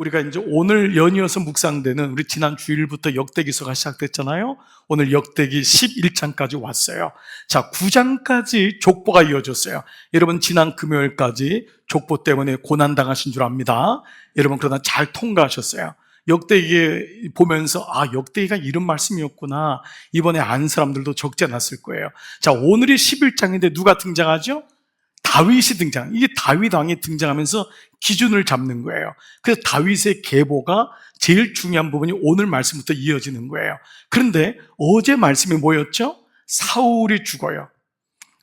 우리가 이제 오늘 연이어서 묵상되는 우리 지난 주일부터 역대기서가 시작됐잖아요. 오늘 역대기 11장까지 왔어요. 자, 9장까지 족보가 이어졌어요. 여러분 지난 금요일까지 족보 때문에 고난당하신 줄 압니다. 여러분 그러나 잘 통과하셨어요. 역대기 보면서 역대기가 이런 말씀이었구나. 이번에 아는 사람들도 적지 않았을 거예요. 자, 오늘이 11장인데 누가 등장하죠? 다윗이 등장. 이게 다윗 왕이 등장하면서 기준을 잡는 거예요. 그래서 다윗의 계보가 제일 중요한 부분이 오늘 말씀부터 이어지는 거예요. 그런데 어제 말씀이 뭐였죠? 사울이 죽어요.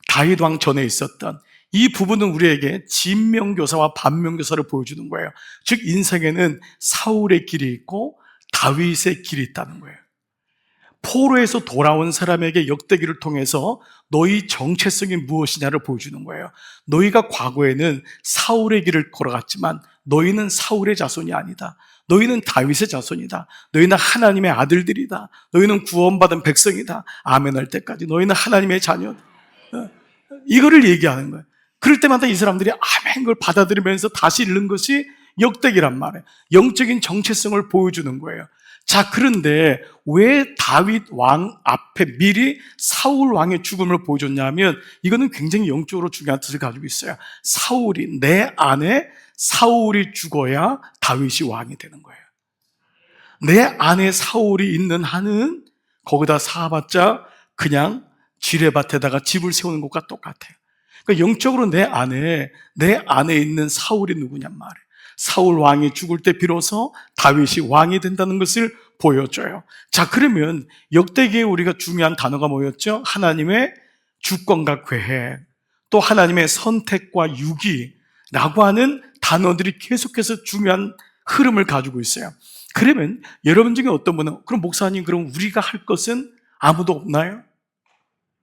다윗 왕 전에 있었던 이 부분은 우리에게 진명교사와 반면교사를 보여주는 거예요. 즉 인생에는 사울의 길이 있고 다윗의 길이 있다는 거예요. 포로에서 돌아온 사람에게 역대기를 통해서 너희 정체성이 무엇이냐를 보여주는 거예요. 너희가 과거에는 사울의 길을 걸어갔지만 너희는 사울의 자손이 아니다. 너희는 다윗의 자손이다. 너희는 하나님의 아들들이다. 너희는 구원받은 백성이다. 아멘 할 때까지 너희는 하나님의 자녀다. 이거를 얘기하는 거예요. 그럴 때마다 이 사람들이 아멘 걸 받아들이면서 다시 읽는 것이 역대기란 말이에요. 영적인 정체성을 보여주는 거예요. 자, 그런데 왜 다윗 왕 앞에 미리 사울 왕의 죽음을 보여줬냐면 이거는 굉장히 영적으로 중요한 뜻을 가지고 있어요. 사울이, 내 안에 사울이 죽어야 다윗이 왕이 되는 거예요. 내 안에 사울이 있는 한은 거기다 사봤자 그냥 지뢰밭에다가 집을 세우는 것과 똑같아요. 그러니까 영적으로 내 안에 있는 사울이 누구냔 말이에요. 사울 왕이 죽을 때 비로소 다윗이 왕이 된다는 것을 보여줘요. 자, 그러면 역대기에 우리가 중요한 단어가 뭐였죠? 하나님의 주권과 계획, 또 하나님의 선택과 유기라고 하는 단어들이 계속해서 중요한 흐름을 가지고 있어요. 그러면 여러분 중에 어떤 분은 그럼 목사님 그럼 우리가 할 것은 아무도 없나요?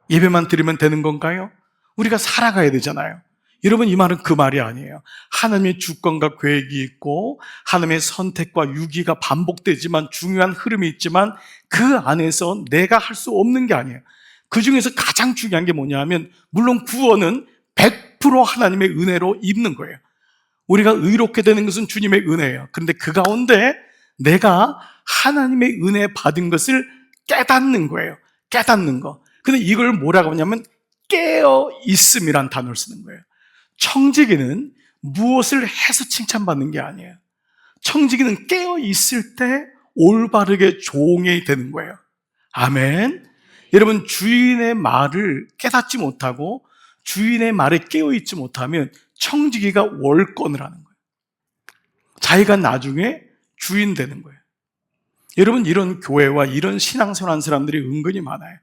예배만 드리면 되는 건가요? 우리가 살아가야 되잖아요. 여러분 이 말은 그 말이 아니에요. 하나님의 주권과 계획이 있고 하나님의 선택과 유기가 반복되지만 중요한 흐름이 있지만 그 안에서 내가 할 수 없는 게 아니에요. 그 중에서 가장 중요한 게 뭐냐면 물론 구원은 100% 하나님의 은혜로 입는 거예요. 우리가 의롭게 되는 것은 주님의 은혜예요. 그런데 그 가운데 내가 하나님의 은혜 받은 것을 깨닫는 거예요. 깨닫는 거. 근데 이걸 뭐라고 하냐면 깨어있음이란 단어를 쓰는 거예요. 청지기는 무엇을 해서 칭찬받는 게 아니에요. 청지기는 깨어있을 때 올바르게 종이 되는 거예요. 아멘. 여러분 주인의 말을 깨닫지 못하고 주인의 말에 깨어있지 못하면 청지기가 월권을 하는 거예요. 자기가 나중에 주인 되는 거예요. 여러분 이런 교회와 이런 신앙생활하는 사람들이 은근히 많아요.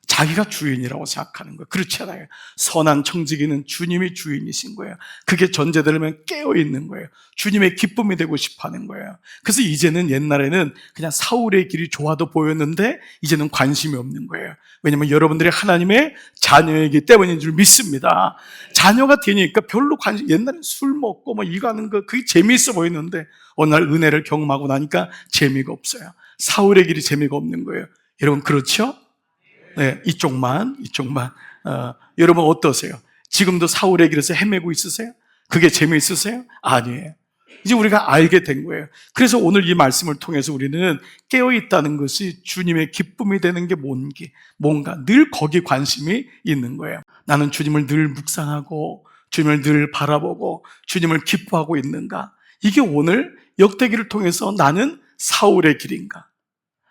자기가 주인이라고 생각하는 거예요. 그렇지 않아요. 선한 청지기는 주님이 주인이신 거예요. 그게 전제되려면 깨어있는 거예요. 주님의 기쁨이 되고 싶어하는 거예요. 그래서 이제는 옛날에는 그냥 사울의 길이 좋아도 보였는데 이제는 관심이 없는 거예요. 왜냐하면 여러분들이 하나님의 자녀이기 때문인 줄 믿습니다. 자녀가 되니까 별로 관심, 옛날에 술 먹고 뭐 이거 하는 거 그게 재미있어 보였는데 어느 날 은혜를 경험하고 나니까 재미가 없어요. 사울의 길이 재미가 없는 거예요. 여러분 그렇죠? 네, 이쪽만. 여러분 어떠세요? 지금도 사울의 길에서 헤매고 있으세요? 그게 재미있으세요? 아니에요. 이제 우리가 알게 된 거예요. 그래서 오늘 이 말씀을 통해서 우리는 깨어있다는 것이 주님의 기쁨이 되는 게 뭔가 늘 거기 관심이 있는 거예요. 나는 주님을 늘 묵상하고 주님을 늘 바라보고 주님을 기뻐하고 있는가? 이게 오늘 역대기를 통해서 나는 사울의 길인가?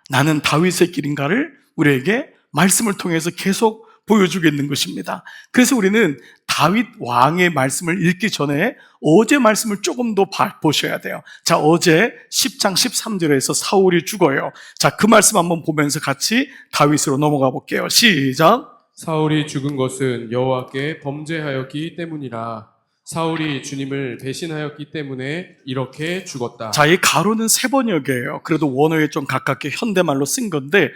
나는 다윗의 길인가를 우리에게 말씀을 통해서 계속 보여주겠는 것입니다. 그래서 우리는 다윗 왕의 말씀을 읽기 전에 어제 말씀을 조금 더 보셔야 돼요. 자, 어제 10장 13절에서 사울이 죽어요. 자, 그 말씀 한번 보면서 같이 다윗으로 넘어가 볼게요. 시작. 사울이 죽은 것은 여호와께 범죄하였기 때문이라. 사울이 주님을 배신하였기 때문에 이렇게 죽었다. 자, 이 가로는 세 번역이에요. 그래도 원어에 좀 가깝게 현대말로 쓴 건데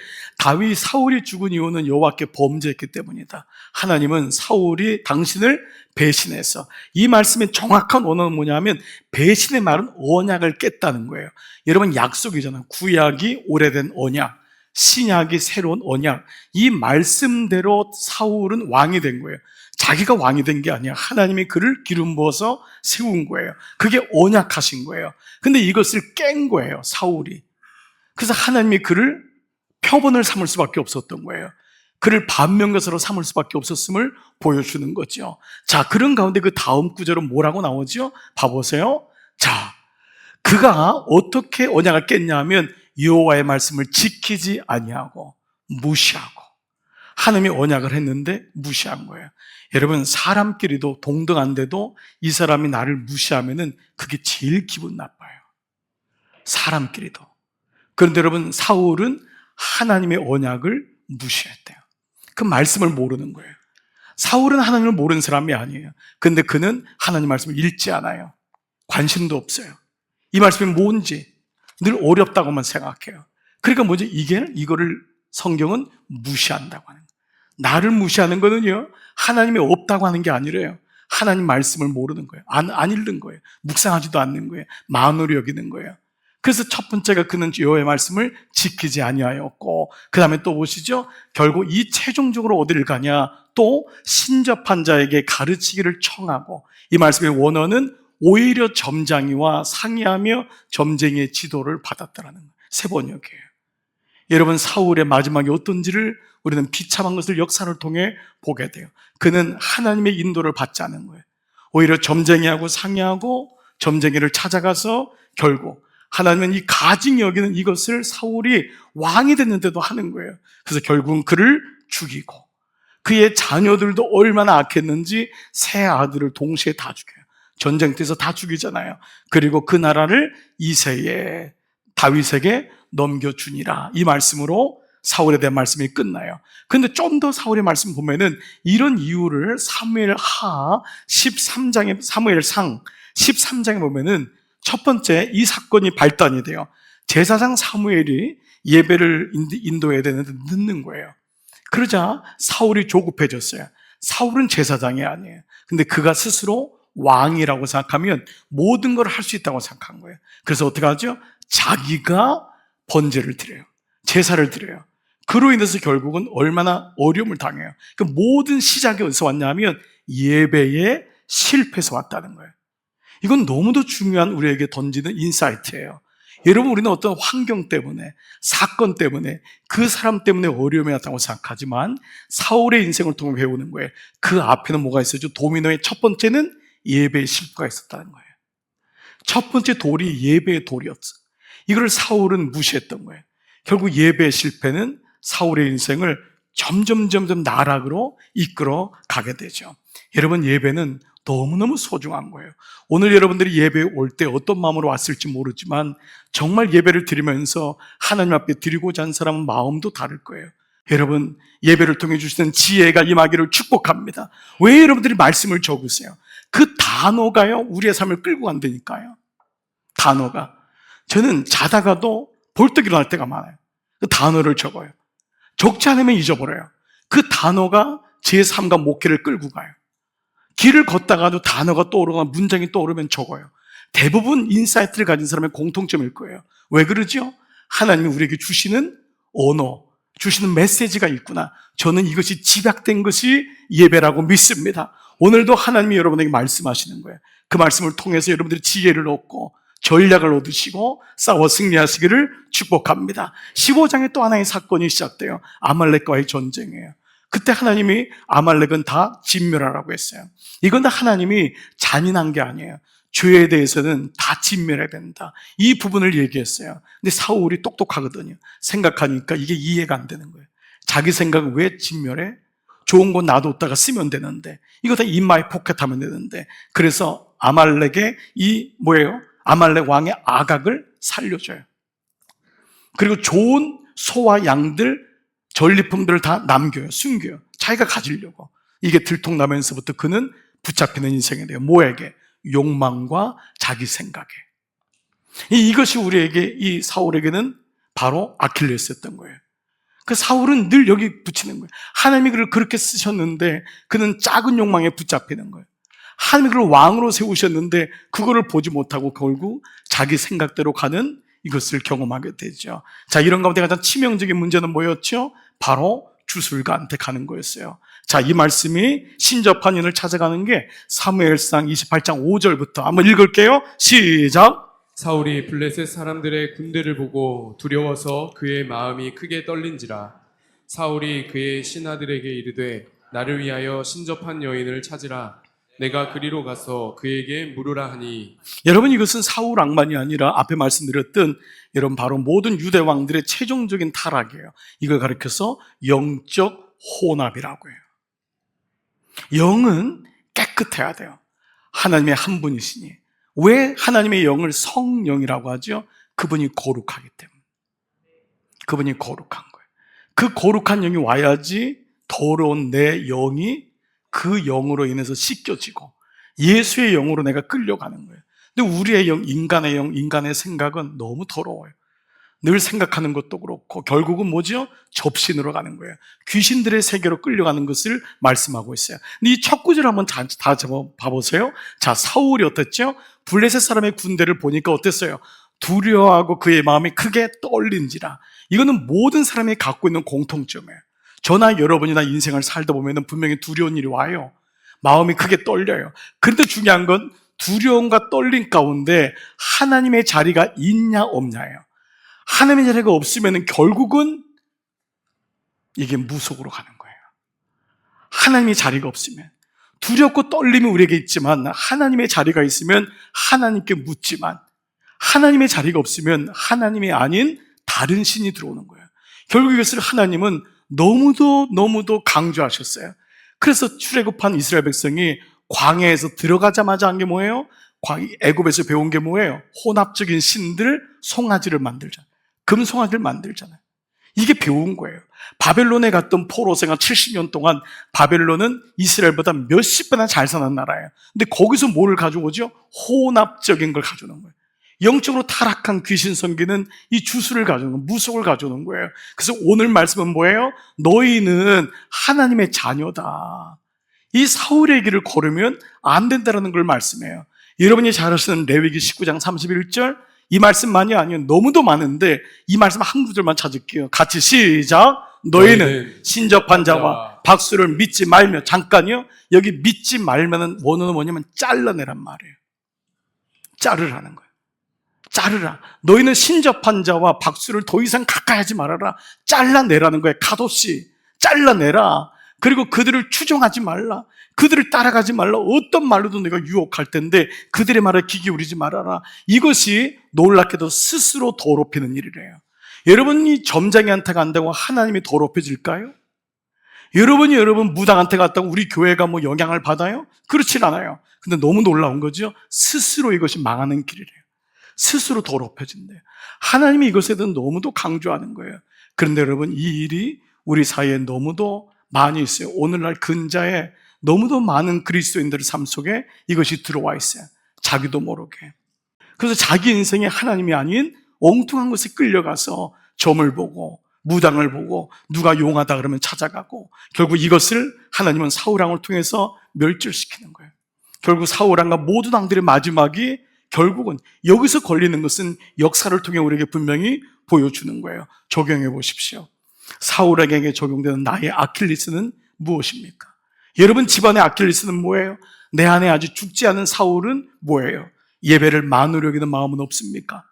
사울이 죽은 이유는 여호와께 범죄했기 때문이다. 하나님은 사울이 당신을 배신해서, 이 말씀의 정확한 원어는 뭐냐면 배신의 말은 언약을 깼다는 거예요. 여러분 약속이잖아요. 구약이 오래된 언약, 신약이 새로운 언약. 이 말씀대로 사울은 왕이 된 거예요. 자기가 왕이 된 게 아니야. 하나님이 그를 기름 부어서 세운 거예요. 그게 언약하신 거예요. 근데 이것을 깬 거예요, 사울이. 그래서 하나님이 그를 표본을 삼을 수밖에 없었던 거예요. 그를 반면교사로 삼을 수밖에 없었음을 보여주는 거죠. 자, 그런 가운데 그 다음 구절은 뭐라고 나오죠? 봐보세요. 자, 그가 어떻게 언약을 깼냐 하면 여호와의 말씀을 지키지 아니하고 무시하고, 하나님이 언약을 했는데 무시한 거예요. 여러분, 사람끼리도 동등한데도 이 사람이 나를 무시하면은 그게 제일 기분 나빠요. 사람끼리도. 그런데 여러분, 사울은 하나님의 언약을 무시했대요. 그 말씀을 모르는 거예요. 사울은 하나님을 모르는 사람이 아니에요. 근데 그는 하나님 말씀을 읽지 않아요. 관심도 없어요. 이 말씀이 뭔지 늘 어렵다고만 생각해요. 그러니까 뭐지? 이거를 성경은 무시한다고 하는 거예요. 나를 무시하는 거는요, 하나님이 없다고 하는 게 아니래요. 하나님 말씀을 모르는 거예요. 안 읽는 거예요. 묵상하지도 않는 거예요. 만으로 여기는 거예요. 그래서 첫 번째가 그는 여호와의 말씀을 지키지 아니하였고, 그 다음에 또 보시죠. 결국 이 최종적으로 어디를 가냐? 또 신접한 자에게 가르치기를 청하고, 이 말씀의 원어는 오히려 점장이와 상의하며 점쟁이의 지도를 받았다라는 거예요. 세 번역이에요. 여러분, 사울의 마지막이 어떤지를 우리는 비참한 것을 역사를 통해 보게 돼요. 그는 하나님의 인도를 받지 않은 거예요. 오히려 점쟁이하고 상의하고 점쟁이를 찾아가서 결국 하나님은 이 가증히 여기는 이것을 사울이 왕이 됐는데도 하는 거예요. 그래서 결국은 그를 죽이고, 그의 자녀들도 얼마나 악했는지 세 아들을 동시에 다 죽여요. 전쟁터에서 다 죽이잖아요. 그리고 그 나라를 이새에 다윗에게 넘겨주니라, 이 말씀으로 사울에 대한 말씀이 끝나요. 근데 좀 더 사울의 말씀 보면은 이런 이유를 사무엘하 13장에, 사무엘상 13장에 보면은 첫 번째, 이 사건이 발단이 돼요. 제사장 사무엘이 예배를 인도해야 되는데 늦는 거예요. 그러자 사울이 조급해졌어요. 사울은 제사장이 아니에요. 근데 그가 스스로 왕이라고 생각하면 모든 걸 할 수 있다고 생각한 거예요. 그래서 어떻게 하죠? 자기가 번제를 드려요. 제사를 드려요. 그로 인해서 결국은 얼마나 어려움을 당해요. 그 모든 시작이 어디서 왔냐면 예배에 실패해서 왔다는 거예요. 이건 너무도 중요한 우리에게 던지는 인사이트예요. 여러분, 우리는 어떤 환경 때문에, 사건 때문에, 그 사람 때문에 어려움이 왔다고 생각하지만 사울의 인생을 통해 배우는 거예요. 그 앞에는 뭐가 있었죠? 도미노의 첫 번째는 예배의 실패가 있었다는 거예요. 첫 번째 돌이 예배의 돌이었어. 이걸 사울은 무시했던 거예요. 결국 예배의 실패는 사울의 인생을 점점 나락으로 이끌어 가게 되죠. 여러분, 예배는 너무너무 소중한 거예요. 오늘 여러분들이 예배에 올 때 어떤 마음으로 왔을지 모르지만 정말 예배를 드리면서 하나님 앞에 드리고자 하는 사람은 마음도 다를 거예요. 여러분, 예배를 통해 주시는 지혜가 임하기를 축복합니다. 왜 여러분들이 말씀을 적으세요? 그 단어가요, 우리의 삶을 끌고 간다니까요. 단어가. 저는 자다가도 벌떡 일어날 때가 많아요. 그 단어를 적어요. 적지 않으면 잊어버려요. 그 단어가 제 삶과 목회를 끌고 가요. 길을 걷다가도 단어가 떠오르거나 문장이 떠오르면 적어요. 대부분 인사이트를 가진 사람의 공통점일 거예요. 왜 그러죠? 하나님이 우리에게 주시는 언어, 주시는 메시지가 있구나. 저는 이것이 집약된 것이 예배라고 믿습니다. 오늘도 하나님이 여러분에게 말씀하시는 거예요. 그 말씀을 통해서 여러분들이 지혜를 얻고 전략을 얻으시고 싸워 승리하시기를 축복합니다. 15장에 또 하나의 사건이 시작돼요. 아말렉과의 전쟁이에요. 그때 하나님이 아말렉은 다 진멸하라고 했어요. 이건 다 하나님이 잔인한 게 아니에요. 죄에 대해서는 다 진멸해야 된다, 이 부분을 얘기했어요. 근데 사울이 똑똑하거든요. 생각하니까 이게 이해가 안 되는 거예요. 자기 생각을 왜 진멸해? 좋은 거 놔뒀다가 쓰면 되는데, 이거 다 인마에 포켓하면 되는데. 그래서 아말렉의 아말렉 왕의 아각을 살려줘요. 그리고 좋은 소와 양들, 전리품들을 다 남겨요. 숨겨요. 자기가 가지려고. 이게 들통나면서부터 그는 붙잡히는 인생이 돼요. 뭐에게? 욕망과 자기 생각에. 이것이 우리에게, 이 사울에게는 바로 아킬레스였던 거예요. 그 사울은 늘 여기 붙이는 거예요. 하나님이 그를 그렇게 쓰셨는데 그는 작은 욕망에 붙잡히는 거예요. 하나님이 그를 왕으로 세우셨는데 그거를 보지 못하고 결국 자기 생각대로 가는 이것을 경험하게 되죠. 자, 이런 가운데 가장 치명적인 문제는 뭐였죠? 바로 주술가한테 가는 거였어요. 자, 이 말씀이 신접한 인을 찾아가는 게 사무엘상 28장 5절부터 한번 읽을게요. 시작. 사울이 블레셋 사람들의 군대를 보고 두려워서 그의 마음이 크게 떨린지라. 사울이 그의 신하들에게 이르되 나를 위하여 신접한 여인을 찾으라. 내가 그리로 가서 그에게 물으라 하니. 여러분, 이것은 사울 왕만이 아니라 앞에 말씀드렸던 여러분 바로 모든 유대 왕들의 최종적인 타락이에요. 이걸 가리켜서 영적 혼합이라고 해요. 영은 깨끗해야 돼요. 하나님의 한 분이시니. 왜 하나님의 영을 성령이라고 하죠? 그분이 거룩하기 때문에. 그분이 거룩한 거예요. 그 거룩한 영이 와야지 더러운 내 영이 그 영으로 인해서 씻겨지고 예수의 영으로 내가 끌려가는 거예요. 근데 우리의 영, 인간의 생각은 너무 더러워요. 늘 생각하는 것도 그렇고 결국은 뭐죠? 접신으로 가는 거예요. 귀신들의 세계로 끌려가는 것을 말씀하고 있어요. 근데 이 첫 구절 한번 다 봐보세요. 자, 사울이 어땠죠? 블레셋 사람의 군대를 보니까 어땠어요? 두려워하고 그의 마음이 크게 떨린지라. 이거는 모든 사람이 갖고 있는 공통점이에요. 저나 여러분이나 인생을 살다 보면 분명히 두려운 일이 와요. 마음이 크게 떨려요. 그런데 중요한 건 두려움과 떨림 가운데 하나님의 자리가 있냐 없냐예요. 하나님의 자리가 없으면 결국은 이게 무속으로 가는 거예요. 하나님의 자리가 없으면. 두렵고 떨림이 우리에게 있지만 하나님의 자리가 있으면 하나님께 묻지만 하나님의 자리가 없으면 하나님이 아닌 다른 신이 들어오는 거예요. 결국 이것을 하나님은 너무도 강조하셨어요. 그래서 출애굽한 이스라엘 백성이 광야에서 들어가자마자 한 게 뭐예요? 애굽에서 배운 게 뭐예요? 혼합적인 신들 송아지를 만들잖아요. 금송아지를 만들잖아요. 이게 배운 거예요. 바벨론에 갔던 포로 생활 70년 동안 바벨론은 이스라엘보다 몇십 배나 잘 사는 나라예요. 근데 거기서 뭐를 가져오죠? 혼합적인 걸 가져오는 거예요. 영적으로 타락한 귀신 섬기는 이 주술을 가져오는 거예요. 무속을 가져오는 거예요. 그래서 오늘 말씀은 뭐예요? 너희는 하나님의 자녀다. 이 사울의 길을 걸으면 안 된다는 걸 말씀해요. 여러분이 잘 아시는 레위기 19장 31절 이 말씀만이 아니에요. 너무도 많은데 이 말씀 한 구절만 찾을게요. 같이 시작. 너희는 신접한 자와 박수를 믿지 말며. 잠깐요. 여기 믿지 말면은 원어는 뭐냐면 잘라내란 말이에요. 자르라는 거예요. 자르라. 너희는 신접한 자와 박수를 더 이상 가까이 하지 말아라. 잘라내라는 거예요. 갓없이 잘라내라. 그리고 그들을 추종하지 말라. 그들을 따라가지 말라. 어떤 말로도 내가 유혹할 텐데 그들의 말에 귀 기울이지 말아라. 이것이 놀랍게도 스스로 더럽히는 일이래요. 여러분이 점장이한테 간다고 하나님이 더럽혀질까요? 여러분이 여러분 무당한테 갔다고 우리 교회가 뭐 영향을 받아요? 그렇진 않아요. 근데 너무 놀라운 거죠. 스스로 이것이 망하는 길이래요. 스스로 더럽혀진대요. 하나님이 이것에 대해 너무도 강조하는 거예요. 그런데 여러분 이 일이 우리 사이에 너무도 많이 있어요. 오늘날 근자에 너무도 많은 그리스도인들의 삶 속에 이것이 들어와 있어요. 자기도 모르게. 그래서 자기 인생에 하나님이 아닌 엉뚱한 것에 끌려가서 점을 보고 무당을 보고 누가 용하다 그러면 찾아가고 결국 이것을 하나님은 사울왕을 통해서 멸절시키는 거예요. 결국 사울왕과 모든 왕들의 마지막이 결국은 여기서 걸리는 것은 역사를 통해 우리에게 분명히 보여주는 거예요. 적용해 보십시오. 사울에게 적용되는 나의 아킬레스는 무엇입니까? 여러분 집안의 아킬레스는 뭐예요? 내 안에 아직 죽지 않은 사울은 뭐예요? 예배를 만으로 여기는 마음은 없습니까?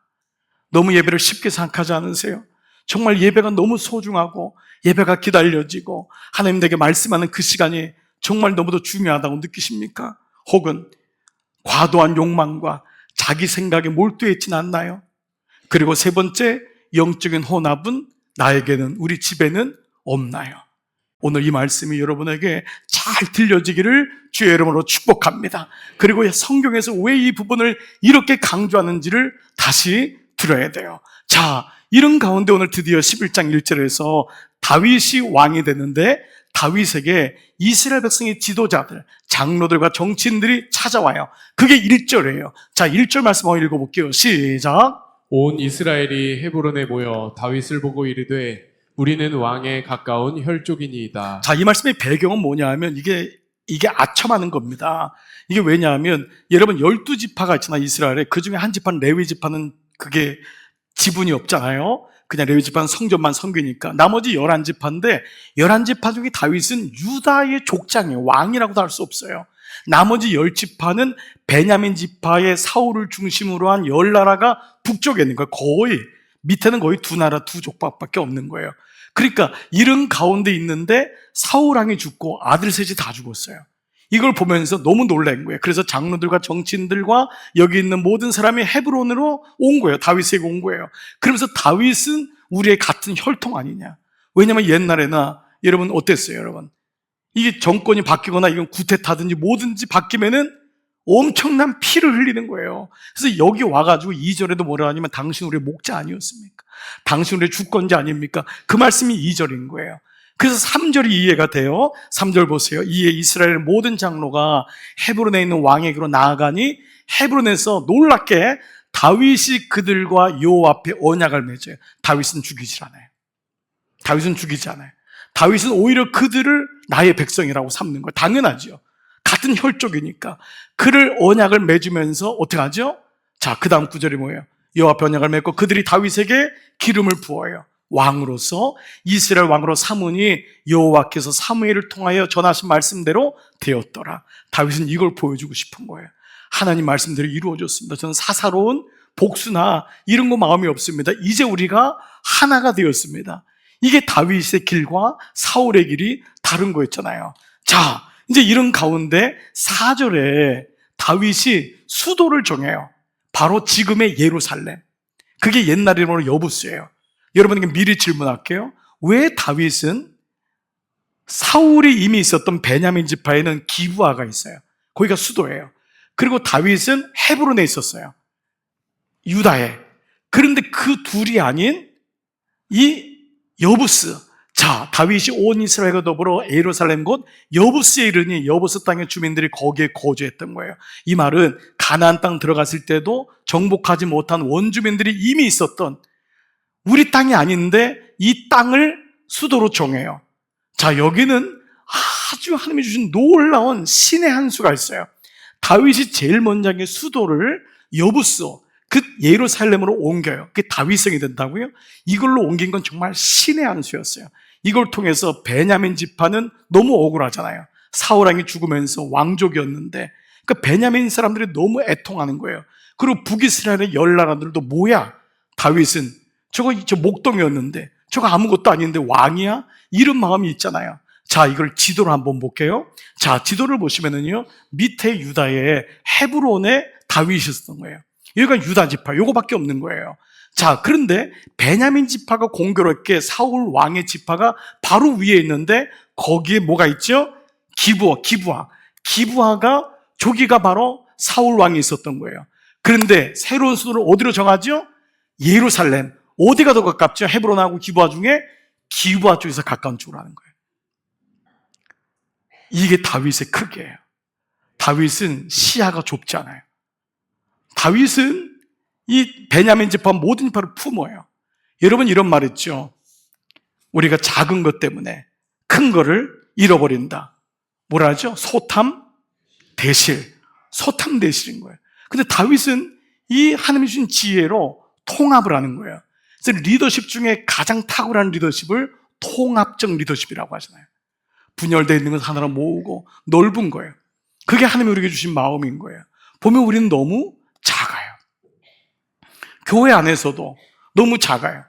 너무 예배를 쉽게 생각하지 않으세요? 정말 예배가 너무 소중하고 예배가 기다려지고 하나님 내게 말씀하는 그 시간이 정말 너무도 중요하다고 느끼십니까? 혹은 과도한 욕망과 자기 생각에 몰두해 있진 않나요? 그리고 세 번째, 영적인 혼합은 나에게는, 우리 집에는 없나요? 오늘 이 말씀이 여러분에게 잘 들려지기를 주의 이름으로 축복합니다. 그리고 성경에서 왜 이 부분을 이렇게 강조하는지를 다시 들어야 돼요. 자, 이런 가운데 오늘 드디어 11장 1절에서 다윗이 왕이 됐는데 다윗에게 이스라엘 백성의 지도자들, 장로들과 정치인들이 찾아와요. 그게 1절이에요. 자, 1절 말씀 한번 읽어볼게요. 시작. 온 이스라엘이 헤브론에 모여 다윗을 보고 이르되 우리는 왕에 가까운 혈족이니이다. 자, 이 말씀의 배경은 뭐냐 하면 이게 아첨하는 겁니다. 이게 왜냐하면 여러분 12지파가 있잖아요. 이스라엘에. 그 중에 한 지파는 레위 지파는 그게 지분이 없잖아요. 그냥 레위지파는 성전만 섬기니까 나머지 11지파인데 11지파 중에 다윗은 유다의 족장이에요. 왕이라고도 할 수 없어요. 나머지 10지파는 베냐민 지파의 사울을 중심으로 한 10나라가 북쪽에 있는 거예요. 거의 밑에는 거의 두 나라 두 족박밖에 없는 거예요. 그러니까 이런 가운데 있는데 사울 왕이 죽고 아들 셋이 다 죽었어요. 이걸 보면서 너무 놀란 거예요. 그래서 장로들과 정치인들과 여기 있는 모든 사람이 헤브론으로 온 거예요. 다윗에게 온 거예요. 그러면서 다윗은 우리의 같은 혈통 아니냐. 왜냐하면 옛날에나 여러분 어땠어요, 여러분? 이게 정권이 바뀌거나 이건 구태타든지 뭐든지 바뀌면은 엄청난 피를 흘리는 거예요. 그래서 여기 와가지고 2절에도 뭐라 하냐면 당신 우리의 목자 아니었습니까? 당신 우리의 주권자 아닙니까? 그 말씀이 2절인 거예요. 그래서 3절이 이해가 돼요. 3절 보세요. 이에 이스라엘 모든 장로가 헤브론에 있는 왕에게로 나아가니 헤브론에서 놀랍게 다윗이 그들과 여호와 앞에 언약을 맺어요. 다윗은 죽이질 않아요. 다윗은 죽이지 않아요. 다윗은 오히려 그들을 나의 백성이라고 삼는 거예요. 당연하죠. 같은 혈족이니까. 그를 언약을 맺으면서 어떻게 하죠? 자, 그 다음 구절이 뭐예요? 여호와 앞에 언약을 맺고 그들이 다윗에게 기름을 부어요. 왕으로서 이스라엘 왕으로 삼으니 여호와께서 사무엘을 통하여 전하신 말씀대로 되었더라. 다윗은 이걸 보여주고 싶은 거예요. 하나님 말씀대로 이루어졌습니다. 저는 사사로운 복수나 이런 거 마음이 없습니다. 이제 우리가 하나가 되었습니다. 이게 다윗의 길과 사울의 길이 다른 거였잖아요. 자, 이제 이런 가운데 4절에 다윗이 수도를 정해요. 바로 지금의 예루살렘. 그게 옛날 이름으로 여부스예요. 여러분에게 미리 질문할게요. 왜 다윗은 사울이 이미 있었던 베냐민 지파에는 기브아가 있어요. 거기가 수도예요. 그리고 다윗은 헤브론에 있었어요. 유다에. 그런데 그 둘이 아닌 이 여부스. 자, 다윗이 온 이스라엘과 더불어 예루살렘 곧 여부스에 이르니 여부스 땅의 주민들이 거기에 거주했던 거예요. 이 말은 가나안 땅 들어갔을 때도 정복하지 못한 원주민들이 이미 있었던 우리 땅이 아닌데 이 땅을 수도로 정해요. 자, 여기는 아주 하나님이 주신 놀라운 신의 한 수가 있어요. 다윗이 제일 먼저 한 게 수도를 여부스, 그 예루살렘으로 옮겨요. 그게 다윗성이 된다고요? 이걸로 옮긴 건 정말 신의 한 수였어요. 이걸 통해서 베냐민 지파는 너무 억울하잖아요. 사울 왕이 죽으면서 왕족이었는데, 그러니까 베냐민 사람들이 너무 애통하는 거예요. 그리고 북이스라엘의 10나라들도 뭐야? 다윗은 저 목동이었는데 저거 아무것도 아닌데 왕이야? 이런 마음이 있잖아요. 자, 이걸 지도로 한번 볼게요. 자, 지도를 보시면은요, 밑에 유다의 헤브론에 다윗이 있었던 거예요. 여기가 유다 지파, 요거밖에 없는 거예요. 자, 그런데 베냐민 지파가 공교롭게 사울 왕의 지파가 바로 위에 있는데 거기에 뭐가 있죠? 기브아가 저기가 바로 사울 왕이 있었던 거예요. 그런데 새로운 수도를 어디로 정하죠? 예루살렘. 어디가 더 가깝죠? 헤브론하고 기브아 중에 기브아 쪽에서 가까운 쪽으로 하는 거예요. 이게 다윗의 크기예요. 다윗은 시야가 좁지 않아요. 다윗은 이 베냐민 지파 모든 지파를 품어요. 여러분 이런 말 있죠. 우리가 작은 것 때문에 큰 거를 잃어버린다. 뭐라 하죠? 소탐대실인 거예요. 근데 다윗은 이 하나님이 주신 지혜로 통합을 하는 거예요. 그래서 리더십 중에 가장 탁월한 리더십을 통합적 리더십이라고 하잖아요. 분열되어 있는 것을 하나로 모으고 넓은 거예요. 그게 하나님이 우리에게 주신 마음인 거예요. 보면 우리는 너무 작아요. 교회 안에서도 너무 작아요.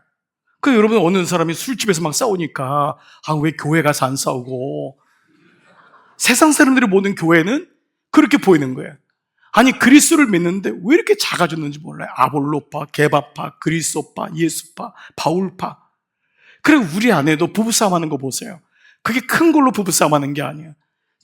그 여러분 어느 사람이 술집에서 막 싸우니까 왜 교회 가서 안 싸우고, 세상 사람들이 보는 교회는 그렇게 보이는 거예요. 아니 그리스도를 믿는데 왜 이렇게 작아졌는지 몰라요. 아볼로파, 게바파, 그리스도파, 예수파, 바울파. 그리고 우리 안에도 부부싸움 하는 거 보세요. 그게 큰 걸로 부부싸움 하는 게 아니에요.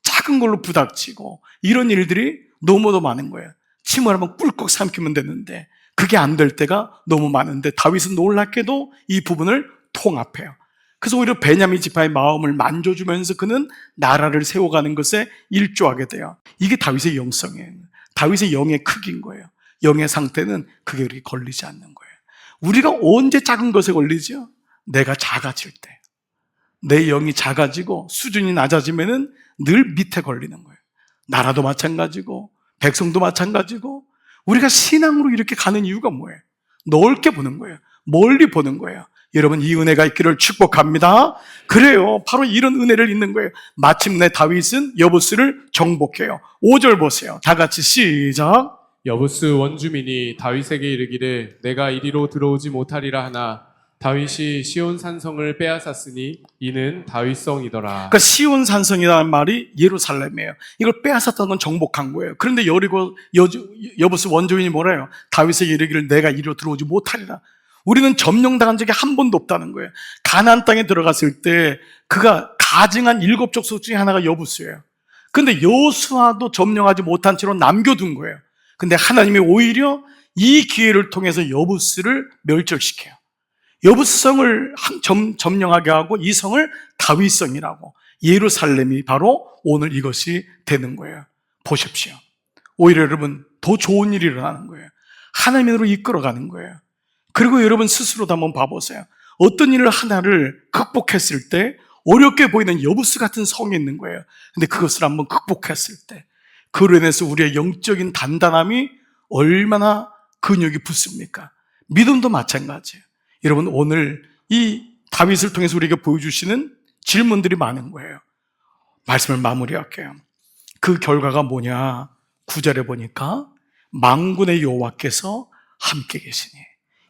작은 걸로 부닥치고 이런 일들이 너무도 많은 거예요. 침을 한번 꿀꺽 삼키면 되는데 그게 안 될 때가 너무 많은데 다윗은 놀랍게도 이 부분을 통합해요. 그래서 오히려 베냐민 지파의 마음을 만져주면서 그는 나라를 세워가는 것에 일조하게 돼요. 이게 다윗의 영성이에요. 다윗의 영의 크기인 거예요. 영의 상태는 그게 그렇게 걸리지 않는 거예요. 우리가 언제 작은 것에 걸리죠? 내가 작아질 때. 내 영이 작아지고 수준이 낮아지면은 늘 밑에 걸리는 거예요. 나라도 마찬가지고 백성도 마찬가지고 우리가 신앙으로 이렇게 가는 이유가 뭐예요? 넓게 보는 거예요. 멀리 보는 거예요. 여러분 이 은혜가 있기를 축복합니다. 그래요. 바로 이런 은혜를 있는 거예요. 마침내 다윗은 여부스를 정복해요. 5절 보세요. 다 같이 시작. 여부스 원주민이 다윗에게 이르기를 내가 이리로 들어오지 못하리라 하나 다윗이 시온 산성을 빼앗았으니 이는 다윗성이더라. 그러니까 시온 산성이라는 말이 예루살렘이에요. 이걸 빼앗았다는 건 정복한 거예요. 그런데 여부스 원주민이 뭐래요? 다윗에게 이르기를 내가 이리로 들어오지 못하리라. 우리는 점령당한 적이 한 번도 없다는 거예요. 가나안 땅에 들어갔을 때 그가 가증한 7족속 중에 하나가 여부스예요. 근데 여수아도 점령하지 못한 채로 남겨둔 거예요. 근데 하나님이 오히려 이 기회를 통해서 여부스를 멸절시켜요. 여부스성을 점령하게 하고 이 성을 다윗성이라고, 예루살렘이 바로 오늘 이것이 되는 거예요. 보십시오. 오히려 여러분 더 좋은 일이 일어나는 거예요. 하나님으로 이끌어가는 거예요. 그리고 여러분 스스로도 한번 봐보세요. 어떤 일을 하나를 극복했을 때 어렵게 보이는 여부스 같은 성이 있는 거예요. 근데 그것을 한번 극복했을 때 그로 인해서 우리의 영적인 단단함이 얼마나 근육이 붙습니까? 믿음도 마찬가지예요. 여러분 오늘 이 다윗을 통해서 우리에게 보여주시는 질문들이 많은 거예요. 말씀을 마무리할게요. 그 결과가 뭐냐? 9절에 보니까 만군의 여호와께서 함께 계시니,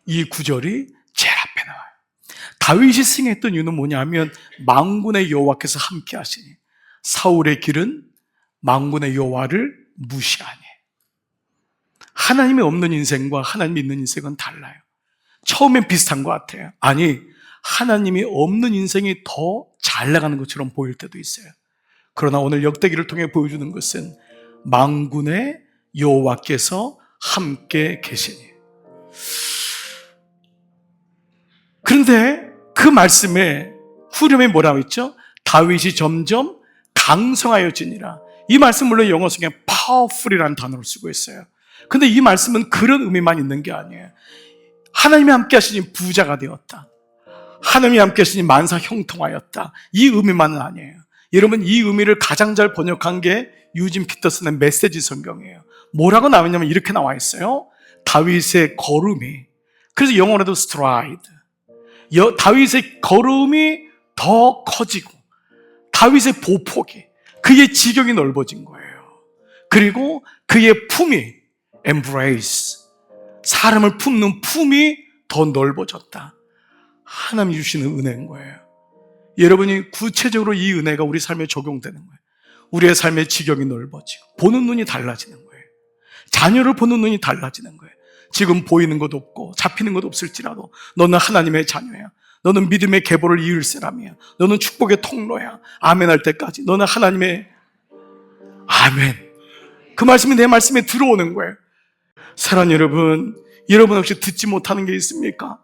이 구절이 제일 앞에 나와요. 다윗이 승했던 이유는 뭐냐면 만군의 여호와께서 함께 하시니, 사울의 길은 만군의 여호와를 무시하니. 하나님이 없는 인생과 하나님이 있는 인생은 달라요. 처음엔 비슷한 것 같아요. 아니, 하나님이 없는 인생이 더 잘 나가는 것처럼 보일 때도 있어요. 그러나 오늘 역대기를 통해 보여주는 것은 만군의 여호와께서 함께 계시니. 그런데 그 말씀에 후렴에 뭐라고 했죠? 다윗이 점점 강성하여지니라. 이 말씀 물론 영어 속에 powerful이라는 단어를 쓰고 있어요. 근데 이 말씀은 그런 의미만 있는 게 아니에요. 하나님이 함께 하시니 부자가 되었다. 하나님이 함께 하시니 만사 형통하였다. 이 의미만은 아니에요. 여러분 이 의미를 가장 잘 번역한 게 유진 피터슨의 메시지 성경이에요. 뭐라고 나왔냐면 이렇게 나와 있어요. 다윗의 걸음이, 그래서 영어로도 stride, 다윗의 걸음이 더 커지고 다윗의 보폭이, 그의 지경이 넓어진 거예요. 그리고 그의 품이 embrace, 사람을 품는 품이 더 넓어졌다. 하나님이 주시는 은혜인 거예요. 여러분이 구체적으로 이 은혜가 우리 삶에 적용되는 거예요. 우리의 삶의 지경이 넓어지고 보는 눈이 달라지는 거예요. 자녀를 보는 눈이 달라지는 거예요. 지금 보이는 것 없고 잡히는 것 없을지라도 너는 하나님의 자녀야. 너는 믿음의 계보를 이을 사람이야. 너는 축복의 통로야. 아멘 할 때까지 너는 하나님의, 아멘. 그 말씀이 내 말씀에 들어오는 거예요. 사랑하는 여러분 혹시 듣지 못하는 게 있습니까?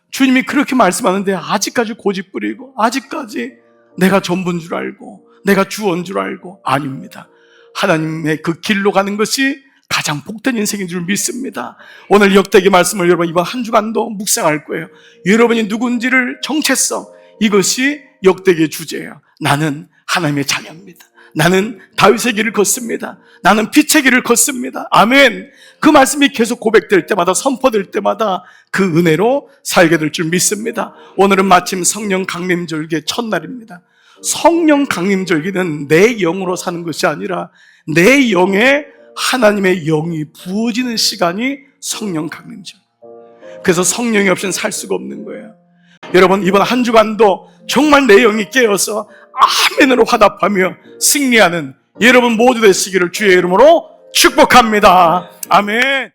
주님이 그렇게 말씀하는데 아직까지 고집부리고 아직까지 내가 전부인 줄 알고 내가 주인 줄 알고, 아닙니다. 하나님의 그 길로 가는 것이 가장 복된 인생인 줄 믿습니다. 오늘 역대기 말씀을 여러분 이번 한 주간도 묵상할 거예요. 여러분이 누군지를 정체성, 이것이 역대기의 주제예요. 나는 하나님의 자녀입니다. 나는 다윗의 길을 걷습니다. 나는 빛의 길을 걷습니다. 아멘. 그 말씀이 계속 고백될 때마다, 선포될 때마다 그 은혜로 살게 될 줄 믿습니다. 오늘은 마침 성령 강림절기의 첫날입니다. 성령 강림절기는 내 영으로 사는 것이 아니라 내 영에 하나님의 영이 부어지는 시간이 성령 강림절. 그래서 성령이 없이는 살 수가 없는 거예요. 여러분 이번 한 주간도 정말 내 영이 깨어서 아멘으로 화답하며 승리하는 여러분 모두 되시기를 주의 이름으로 축복합니다. 아멘.